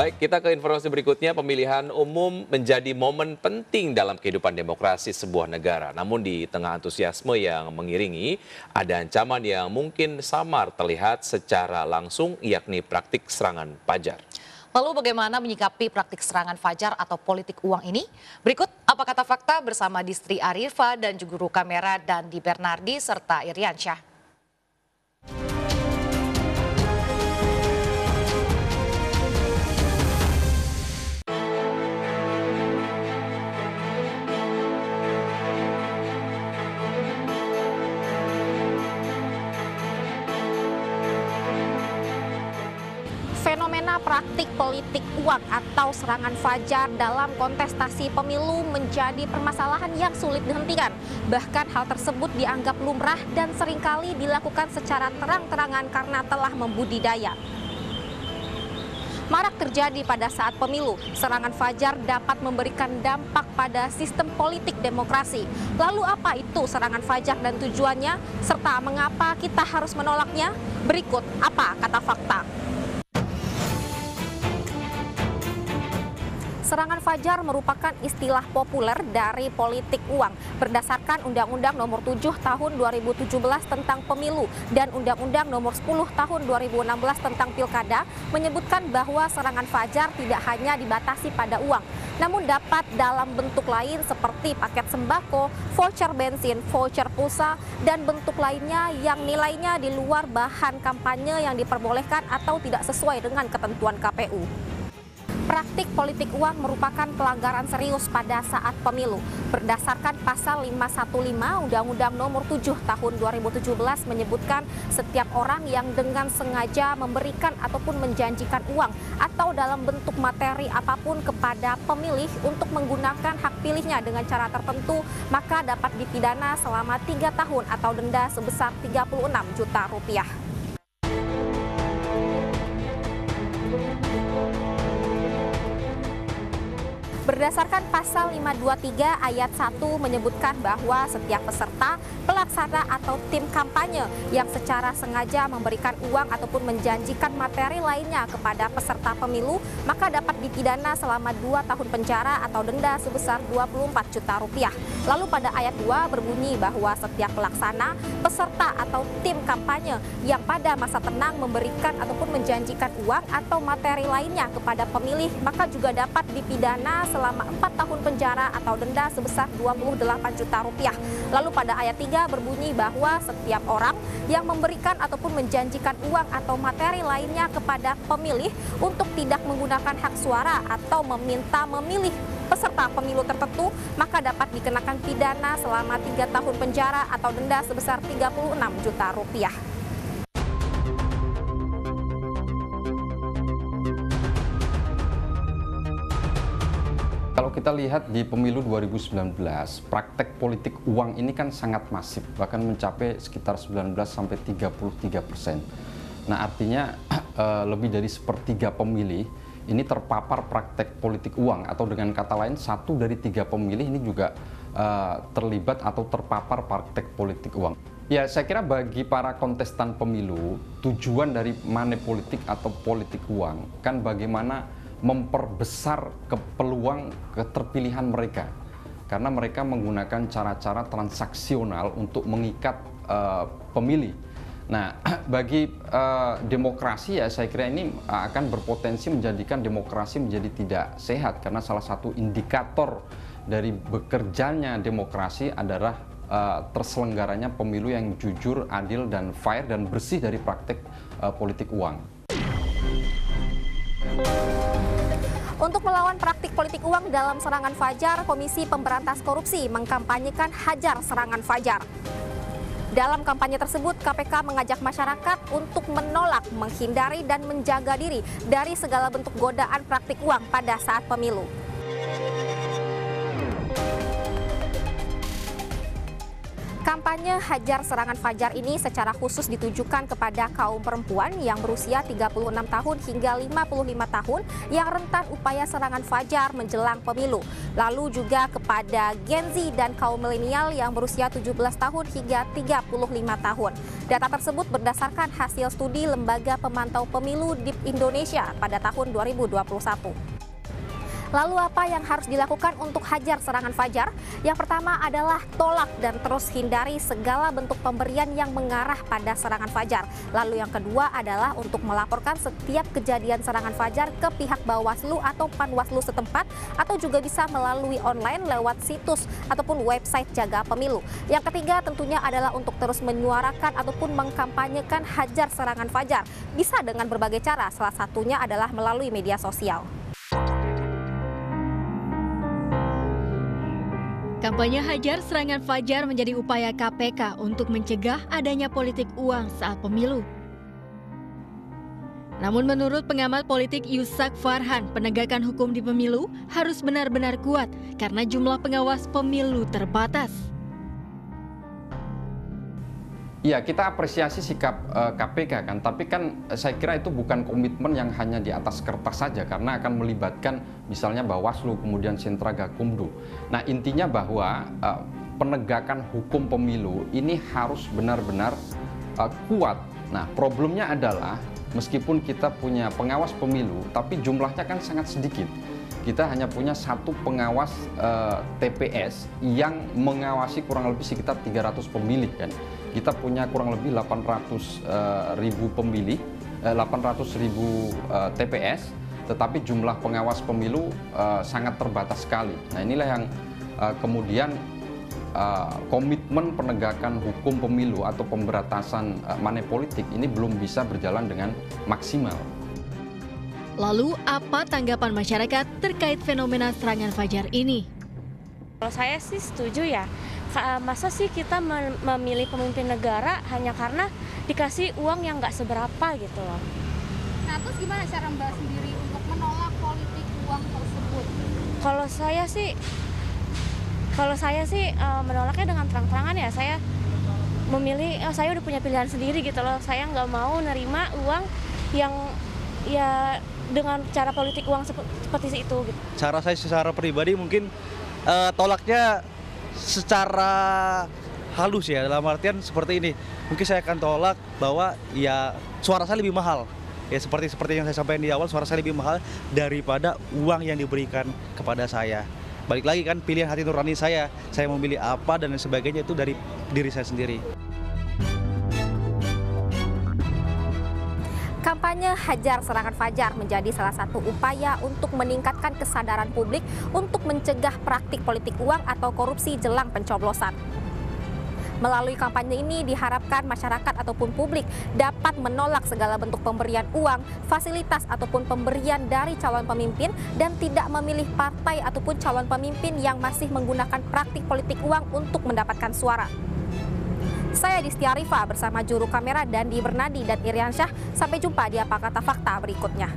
Baik, kita ke informasi berikutnya. Pemilihan umum menjadi momen penting dalam kehidupan demokrasi sebuah negara. Namun di tengah antusiasme yang mengiringi, ada ancaman yang mungkin samar terlihat secara langsung, yakni praktik serangan fajar. Lalu bagaimana menyikapi praktik serangan fajar atau politik uang ini? Berikut apa kata fakta bersama Distri Arifa dan juru kamera Dandi Bernardi serta Iriansyah. Fenomena praktik politik uang atau serangan fajar dalam kontestasi pemilu menjadi permasalahan yang sulit dihentikan. Bahkan hal tersebut dianggap lumrah dan seringkali dilakukan secara terang-terangan karena telah membudidaya. Marak terjadi pada saat pemilu, serangan fajar dapat memberikan dampak pada sistem politik demokrasi. Lalu apa itu serangan fajar dan tujuannya, serta mengapa kita harus menolaknya? Berikut apa kata fakta. Serangan fajar merupakan istilah populer dari politik uang berdasarkan Undang-Undang Nomor 7 Tahun 2017 tentang Pemilu dan Undang-Undang Nomor 10 Tahun 2016 tentang Pilkada menyebutkan bahwa serangan fajar tidak hanya dibatasi pada uang, namun dapat dalam bentuk lain seperti paket sembako, voucher bensin, voucher pulsa, dan bentuk lainnya yang nilainya di luar bahan kampanye yang diperbolehkan atau tidak sesuai dengan ketentuan KPU. Praktik politik uang merupakan pelanggaran serius pada saat pemilu. Berdasarkan pasal 515 Undang-Undang Nomor 7 Tahun 2017 menyebutkan setiap orang yang dengan sengaja memberikan ataupun menjanjikan uang atau dalam bentuk materi apapun kepada pemilih untuk menggunakan hak pilihnya dengan cara tertentu, maka dapat dipidana selama 3 tahun atau denda sebesar 36 juta rupiah. Berdasarkan pasal 523 ayat 1 menyebutkan bahwa setiap peserta, pelaksana atau tim kampanye yang secara sengaja memberikan uang ataupun menjanjikan materi lainnya kepada peserta pemilu, maka dapat dipidana selama 2 tahun penjara atau denda sebesar 24 juta rupiah. Lalu pada ayat 2 berbunyi bahwa setiap pelaksana, peserta atau tim kampanye yang pada masa tenang memberikan ataupun menjanjikan uang atau materi lainnya kepada pemilih, maka juga dapat dipidana selama 4 tahun penjara atau denda sebesar 28 juta rupiah. Lalu pada ayat 3 berbunyi bahwa setiap orang yang memberikan ataupun menjanjikan uang atau materi lainnya kepada pemilih untuk tidak menggunakan hak suara atau meminta memilih peserta pemilu tertentu, maka dapat dikenakan pidana selama 3 tahun penjara atau denda sebesar 36 juta rupiah. Kalau kita lihat di pemilu 2019, praktek politik uang ini kan sangat masif, bahkan mencapai sekitar 19-33%. Nah, artinya lebih dari sepertiga pemilih ini terpapar praktek politik uang, atau dengan kata lain 1 dari 3 pemilih ini juga terlibat atau terpapar praktek politik uang. Ya, saya kira bagi para kontestan pemilu, tujuan dari money politik atau politik uang kan bagaimana memperbesar peluang keterpilihan mereka, karena mereka menggunakan cara-cara transaksional untuk mengikat pemilih. Nah, bagi demokrasi ya saya kira ini akan berpotensi menjadikan demokrasi menjadi tidak sehat, karena salah satu indikator dari bekerjanya demokrasi adalah terselenggaranya pemilu yang jujur, adil, dan fair dan bersih dari praktek politik uang. Untuk melawan praktik politik uang dalam serangan fajar, Komisi Pemberantas Korupsi mengkampanyekan Hajar Serangan Fajar. Dalam kampanye tersebut, KPK mengajak masyarakat untuk menolak, menghindari, dan menjaga diri dari segala bentuk godaan praktik uang pada saat pemilu. Kampanye Hajar Serangan Fajar ini secara khusus ditujukan kepada kaum perempuan yang berusia 36 tahun hingga 55 tahun yang rentan upaya serangan fajar menjelang pemilu. Lalu juga kepada Gen Z dan kaum milenial yang berusia 17 tahun hingga 35 tahun. Data tersebut berdasarkan hasil studi Lembaga Pemantau Pemilu di Indonesia pada tahun 2021. Lalu apa yang harus dilakukan untuk hajar serangan fajar? Yang pertama adalah tolak dan terus hindari segala bentuk pemberian yang mengarah pada serangan fajar. Lalu yang kedua adalah untuk melaporkan setiap kejadian serangan fajar ke pihak Bawaslu atau Panwaslu setempat, atau juga bisa melalui online lewat situs ataupun website Jaga Pemilu. Yang ketiga tentunya adalah untuk terus menyuarakan ataupun mengkampanyekan hajar serangan fajar. Bisa dengan berbagai cara, salah satunya adalah melalui media sosial. Kampanye Hajar Serangan Fajar menjadi upaya KPK untuk mencegah adanya politik uang saat pemilu. Namun menurut pengamat politik Yusak Farhan, penegakan hukum di pemilu harus benar-benar kuat karena jumlah pengawas pemilu terbatas. Iya, kita apresiasi sikap KPK kan, tapi kan saya kira itu bukan komitmen yang hanya di atas kertas saja, karena akan melibatkan misalnya Bawaslu, kemudian Sentra Gakumdu. Nah, intinya bahwa penegakan hukum pemilu ini harus benar-benar kuat. Nah, problemnya adalah meskipun kita punya pengawas pemilu, tapi jumlahnya kan sangat sedikit. Kita hanya punya satu pengawas TPS yang mengawasi kurang lebih sekitar 300 pemilih kan. Kita punya kurang lebih 800.000 pemilih, 800.000 TPS, tetapi jumlah pengawas pemilu sangat terbatas sekali. Nah, inilah yang kemudian komitmen penegakan hukum pemilu atau pemberantasan money politik ini belum bisa berjalan dengan maksimal. Lalu apa tanggapan masyarakat terkait fenomena serangan fajar ini? Kalau saya sih setuju ya. Masa sih kita memilih pemimpin negara hanya karena dikasih uang yang nggak seberapa gitu loh. Nah, terus gimana cara Mbak sendiri untuk menolak politik uang tersebut? Kalau saya sih menolaknya dengan terang-terangan ya. Saya memilih, saya udah punya pilihan sendiri gitu loh. Saya nggak mau nerima uang yang ya dengan cara politik uang seperti itu. Gitu. Cara saya secara pribadi mungkin tolaknya secara halus ya, dalam artian seperti ini. Mungkin saya akan tolak bahwa ya suara saya lebih mahal. Ya seperti yang saya sampaikan di awal, suara saya lebih mahal daripada uang yang diberikan kepada saya. Balik lagi kan pilihan hati nurani saya memilih apa dan sebagainya itu dari diri saya sendiri. Kampanye Hajar Serangan Fajar menjadi salah satu upaya untuk meningkatkan kesadaran publik untuk mencegah praktik politik uang atau korupsi jelang pencoblosan. Melalui kampanye ini diharapkan masyarakat ataupun publik dapat menolak segala bentuk pemberian uang, fasilitas ataupun pemberian dari calon pemimpin dan tidak memilih partai ataupun calon pemimpin yang masih menggunakan praktik politik uang untuk mendapatkan suara. Saya Distia Arifa bersama juru kamera Dandi Bernadi dan Iriansyah. Sampai jumpa di Apa Kata Fakta berikutnya.